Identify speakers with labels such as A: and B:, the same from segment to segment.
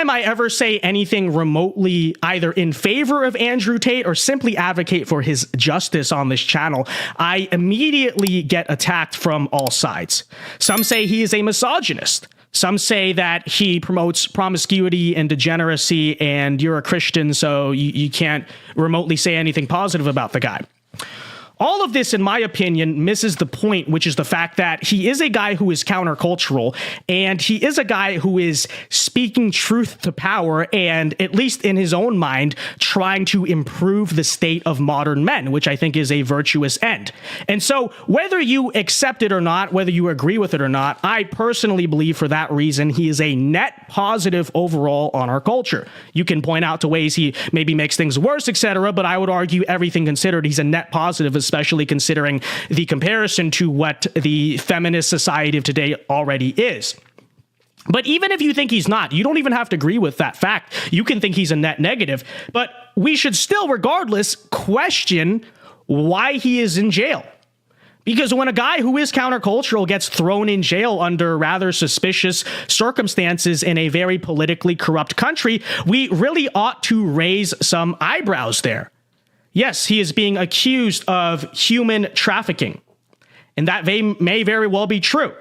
A: anytime I ever say anything remotely either in favor of Andrew Tate or simply advocate for his justice on this channel, I immediately get attacked from all sides. Some say he is a misogynist. Some say that he promotes promiscuity and degeneracy, and you're a Christian, so you can't remotely say anything positive about the guy. All of this, in my opinion, misses the point, which is the fact that he is a guy who is countercultural, and he is a guy who is speaking truth to power and, at least in his own mind, trying to improve the state of modern men, which I think is a virtuous end. And so whether you accept it or not, whether you agree with it or not, I personally believe for that reason he is a net positive overall on our culture. You can point out to ways he maybe makes things worse, etc., but I would argue everything considered, he's a net positive, especially considering the comparison to what the feminist society of today already is. But even if you think he's not, you don't even have to agree with that fact. You can think he's a net negative, but we should still, regardless, question why he is in jail. Because when a guy who is countercultural gets thrown in jail under rather suspicious circumstances in a very politically corrupt country, we really ought to raise some eyebrows there. Yes, he is being accused of human trafficking, and that may very well be true.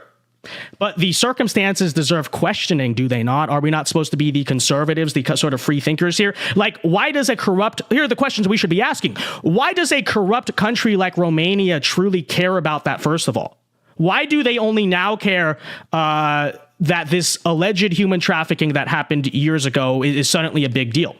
A: But the circumstances deserve questioning, do they not? Are we not supposed to be the conservatives, the sort of free thinkers here? Like, why does a corrupt... Here are the questions we should be asking. Why does a corrupt country like Romania truly care about that, first of all? Why do they only now care that this alleged human trafficking that happened years ago is suddenly a big deal?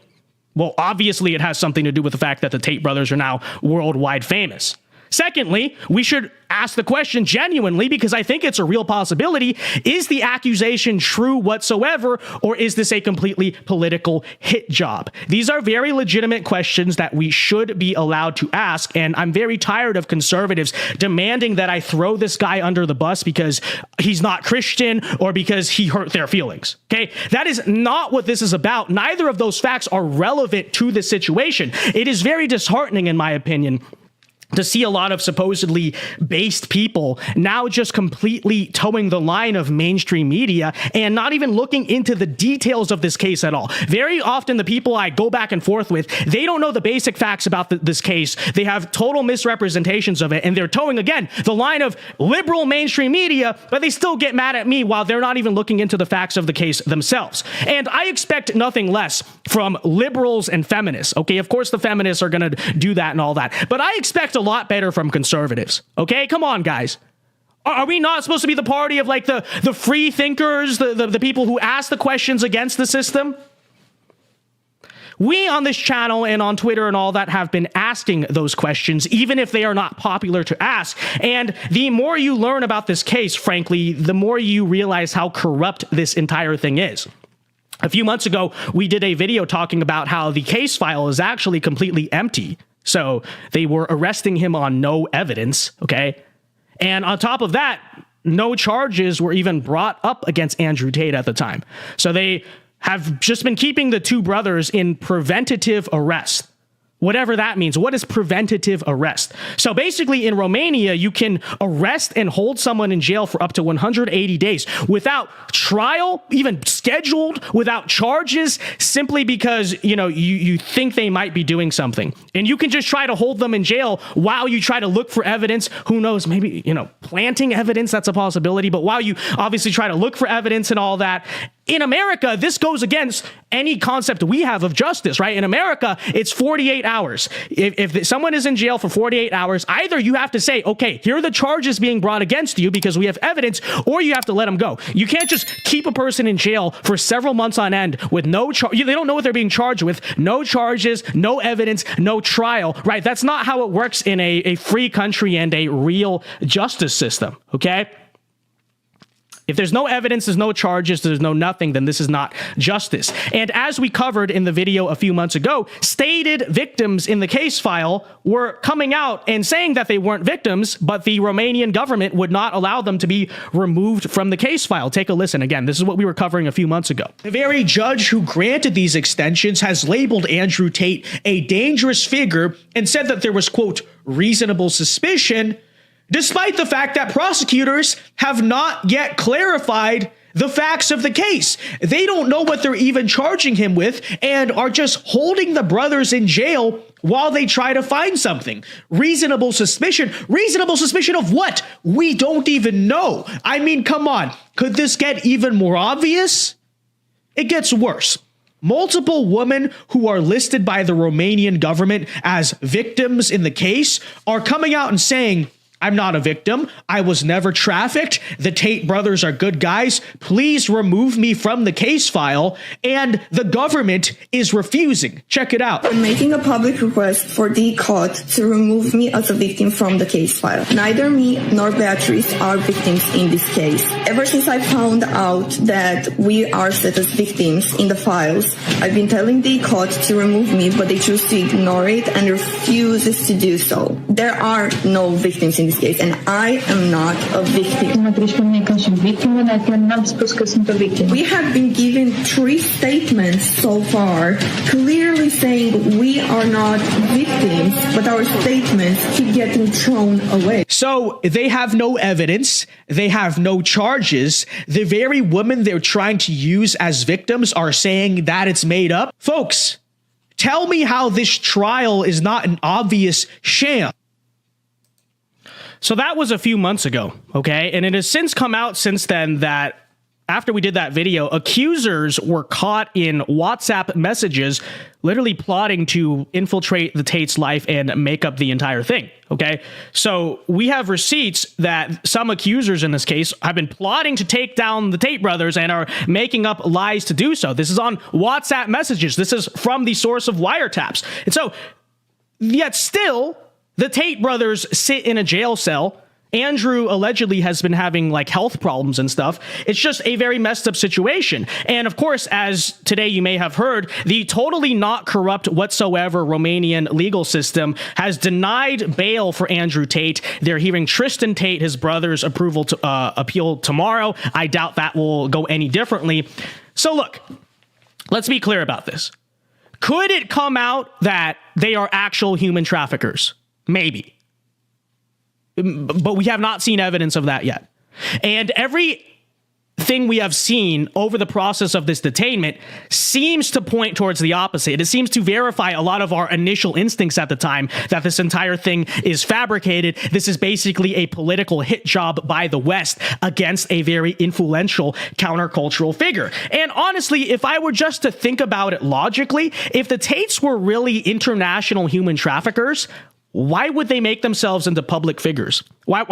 A: Well, obviously, it has something to do with the fact that the Tate brothers are now worldwide famous. Secondly, we should ask the question genuinely, because I think it's a real possibility. Is the accusation true whatsoever, or is this a completely political hit job? These are very legitimate questions that we should be allowed to ask, and I'm very tired of conservatives demanding that I throw this guy under the bus because he's not Christian or because he hurt their feelings. Okay? That is not what this is about. Neither of those facts are relevant to this situation. It is very disheartening, in my opinion, to see a lot of supposedly based people now just completely towing the line of mainstream media and not even looking into the details of this case at all. Very often, the people I go back and forth with, they don't know the basic facts about this case. They have total misrepresentations of it, and they're towing, again, the line of liberal mainstream media, but they still get mad at me while they're not even looking into the facts of the case themselves. And I expect nothing less from liberals and feminists. Okay, of course the feminists are going to do that and all that, but I expect a lot better from conservatives. Okay, come on, guys. Are we not supposed to be the party of like the free thinkers, the people who ask the questions against the system? We on this channel and on Twitter and all that have been asking those questions, even if they are not popular to ask. And the more you learn about this case, frankly, the more you realize how corrupt this entire thing is. A few months ago, we did a video talking about how the case file is actually completely empty. So they were arresting him on no evidence, okay? And on top of that, no charges were even brought up against Andrew Tate at the time. So they have just been keeping the two brothers in preventative arrest. Whatever that means. What is preventative arrest? So basically in Romania, you can arrest and hold someone in jail for up to 180 days without trial, even scheduled, without charges, simply because, you think they might be doing something. And you can just try to hold them in jail while you try to look for evidence. Who knows, maybe, planting evidence, that's a possibility. But while you obviously try to look for evidence and all that, in America, this goes against any concept we have of justice, right? In America, it's 48 hours. If someone is in jail for 48 hours, either you have to say, okay, here are the charges being brought against you because we have evidence, or you have to let them go. You can't just keep a person in jail for several months on end with no charge. They don't know what they're being charged with. No charges, no evidence, no trial, right? That's not how it works in a free country and a real justice system, okay? If there's no evidence, there's no charges, there's no nothing, then this is not justice. And as we covered in the video a few months ago, stated victims in the case file were coming out and saying that they weren't victims, but the Romanian government would not allow them to be removed from the case file. Take a listen. Again, this is what we were covering a few months ago. The very judge who granted these extensions has labeled Andrew Tate a dangerous figure and said that there was, quote, reasonable suspicion, despite the fact that prosecutors have not yet clarified the facts of the case. They don't know what they're even charging him with and are just holding the brothers in jail while they try to find something. Reasonable suspicion. Reasonable suspicion of what? We don't even know. I mean, come on. Could this get even more obvious? It gets worse. Multiple women who are listed by the Romanian government as victims in the case are coming out and saying, I'm not a victim. I was never trafficked. The Tate brothers are good guys. Please remove me from the case file. And the government is refusing. Check it out.
B: I'm making a public request for the court to remove me as a victim from the case file. Neither me nor Beatrice are victims in this case. Ever since I found out that we are set as victims in the files, I've been telling the court to remove me, but they choose to ignore it and refuses to do so. There are no victims in this case, and I am not a victim. We have been given 3 statements so far, clearly saying we are not victims, but our statements keep getting thrown away.
A: So they have no evidence. They have no charges. The very women they're trying to use as victims are saying that it's made up. Folks, tell me how this trial is not an obvious sham. So that was a few months ago, okay? And it has since come out since then that after we did that video, accusers were caught in WhatsApp messages literally plotting to infiltrate the Tate's life and make up the entire thing, okay? So we have receipts that some accusers in this case have been plotting to take down the Tate brothers and are making up lies to do so. This is on WhatsApp messages. This is from the source of wiretaps. And so, yet still, the Tate brothers sit in a jail cell. Andrew allegedly has been having like health problems and stuff. It's just a very messed up situation. And of course, as today you may have heard, the totally not corrupt whatsoever Romanian legal system has denied bail for Andrew Tate. They're hearing Tristan Tate, his brother's approval to appeal tomorrow. I doubt that will go any differently. So look, let's be clear about this. Could it come out that they are actual human traffickers? Maybe. But we have not seen evidence of that yet. And everything we have seen over the process of this detainment seems to point towards the opposite. It seems to verify a lot of our initial instincts at the time that this entire thing is fabricated. This is basically a political hit job by the West against a very influential countercultural figure. And honestly, if I were just to think about it logically, if the Tates were really international human traffickers, why would they make themselves into public figures? Why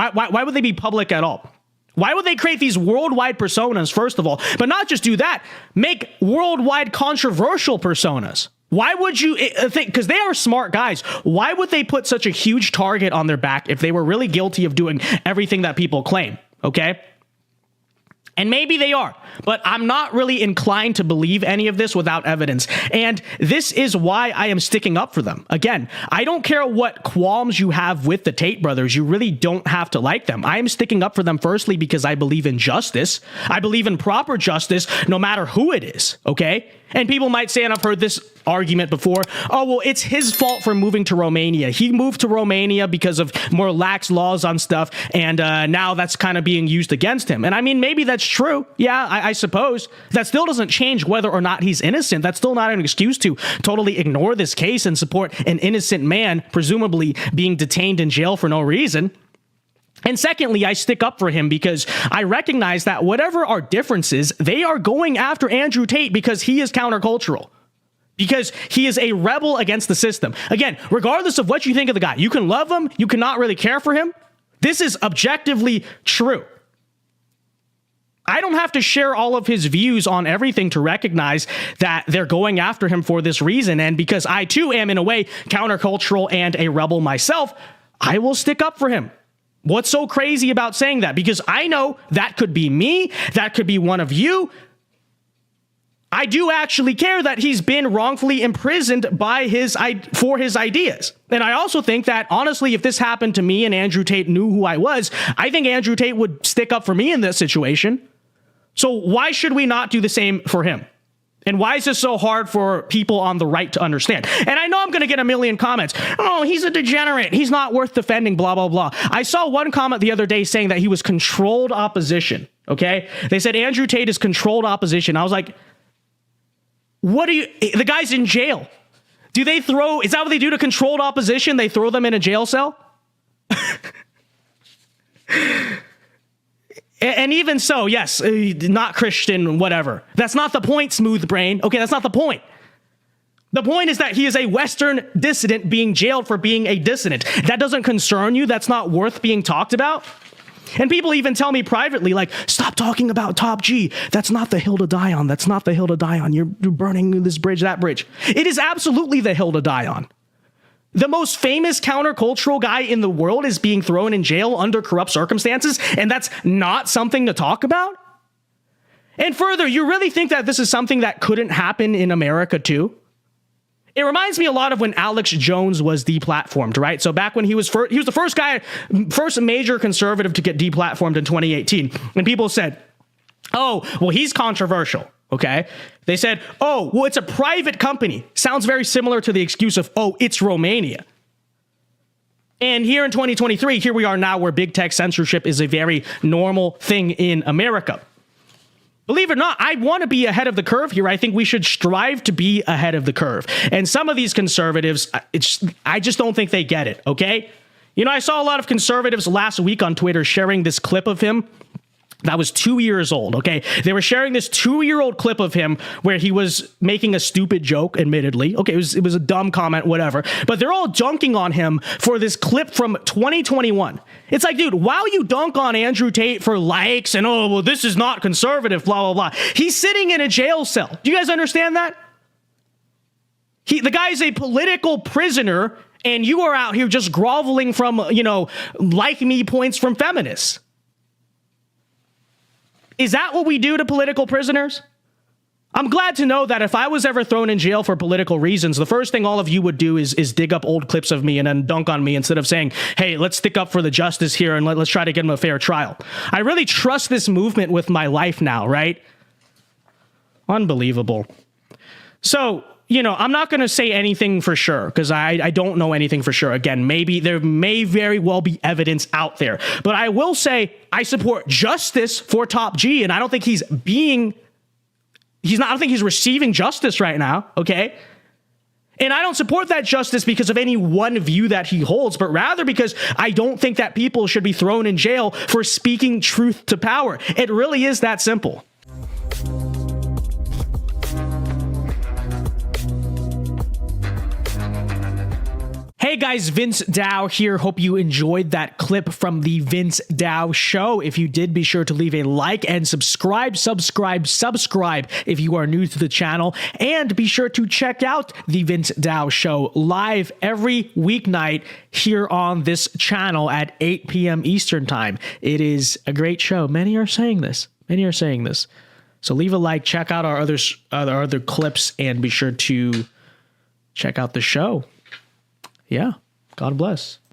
A: would they be public at all? Why would they create these worldwide personas, first of all? But not just do that, make worldwide controversial personas. Why would you think, because they are smart guys, why would they put such a huge target on their back if they were really guilty of doing everything that people claim, okay? And maybe they are, but I'm not really inclined to believe any of this without evidence. And this is why I am sticking up for them. Again, I don't care what qualms you have with the Tate brothers. You really don't have to like them. I am sticking up for them firstly because I believe in justice. I believe in proper justice no matter who it is, okay? And people might say, and I've heard this argument before, oh, well, it's his fault for moving to Romania. He moved to Romania because of more lax laws on stuff, and now that's kind of being used against him. And I mean, maybe that's true. Yeah, I suppose. That still doesn't change whether or not he's innocent. That's still not an excuse to totally ignore this case and support an innocent man, presumably being detained in jail for no reason. And secondly, I stick up for him because I recognize that whatever our differences, they are going after Andrew Tate because he is countercultural. Because he is a rebel against the system. Again, regardless of what you think of the guy, you can love him, you cannot really care for him. This is objectively true. I don't have to share all of his views on everything to recognize that they're going after him for this reason. And because I too am in a way countercultural and a rebel myself, I will stick up for him. What's so crazy about saying that? Because I know that could be me. That could be one of you. I do actually care that he's been wrongfully imprisoned for his ideas. And I also think that, honestly, if this happened to me and Andrew Tate knew who I was, I think Andrew Tate would stick up for me in this situation. So why should we not do the same for him? And why is this so hard for people on the right to understand? And I know I'm going to get a million comments. Oh, he's a degenerate. He's not worth defending, blah, blah, blah. I saw one comment the other day saying that he was controlled opposition. Okay. They said Andrew Tate is controlled opposition. I was like, what do you, the guy's in jail. Is that what they do to controlled opposition? They throw them in a jail cell? And even so, yes, not Christian, whatever. That's not the point, smooth brain. Okay, that's not the point. The point is that he is a Western dissident being jailed for being a dissident. That doesn't concern you. That's not worth being talked about. And people even tell me privately, like, stop talking about Top G. That's not the hill to die on. That's not the hill to die on. You're burning this bridge, that bridge. It is absolutely the hill to die on. The most famous countercultural guy in the world is being thrown in jail under corrupt circumstances, and that's not something to talk about? And further, you really think that this is something that couldn't happen in America too? It reminds me a lot of when Alex Jones was deplatformed, right? So back when he was the first major conservative to get deplatformed in 2018, and people said, oh, well, he's controversial. Okay. They said, oh, well, it's a private company. Sounds very similar to the excuse of, oh, it's Romania. And here in 2023, here we are now where big tech censorship is a very normal thing in America. Believe it or not, I want to be ahead of the curve here. I think we should strive to be ahead of the curve. And some of these conservatives, I just don't think they get it. Okay. You know, I saw a lot of conservatives last week on Twitter sharing this clip of him that was 2 years old, okay? They were sharing this 2-year-old clip of him where he was making a stupid joke, admittedly. Okay, it was a dumb comment, whatever. But they're all dunking on him for this clip from 2021. It's like, dude, while you dunk on Andrew Tate for likes and, oh, well, this is not conservative, blah, blah, blah. He's sitting in a jail cell. Do you guys understand that? The guy's a political prisoner, and you are out here just groveling from, like me points from feminists. Is that what we do to political prisoners? I'm glad to know that if I was ever thrown in jail for political reasons, the first thing all of you would do is dig up old clips of me and then dunk on me instead of saying, hey, let's stick up for the justice here and let's try to get him a fair trial. I really trust this movement with my life now, right? Unbelievable. So, I'm not going to say anything for sure because I don't know anything for sure. Again, maybe there may very well be evidence out there, but I will say I support justice for Top G, and I don't think I don't think he's receiving justice right now. Okay. And I don't support that justice because of any one view that he holds, but rather because I don't think that people should be thrown in jail for speaking truth to power. It really is that simple. Hey guys, Vince Dao here. Hope you enjoyed that clip from the Vince Dao Show. If you did, be sure to leave a like and subscribe if you are new to the channel. And be sure to check out the Vince Dao Show live every weeknight here on this channel at 8 p.m. Eastern Time. It is a great show. Many are saying this. So leave a like, check out our other clips, and be sure to check out the show. Yeah. God bless.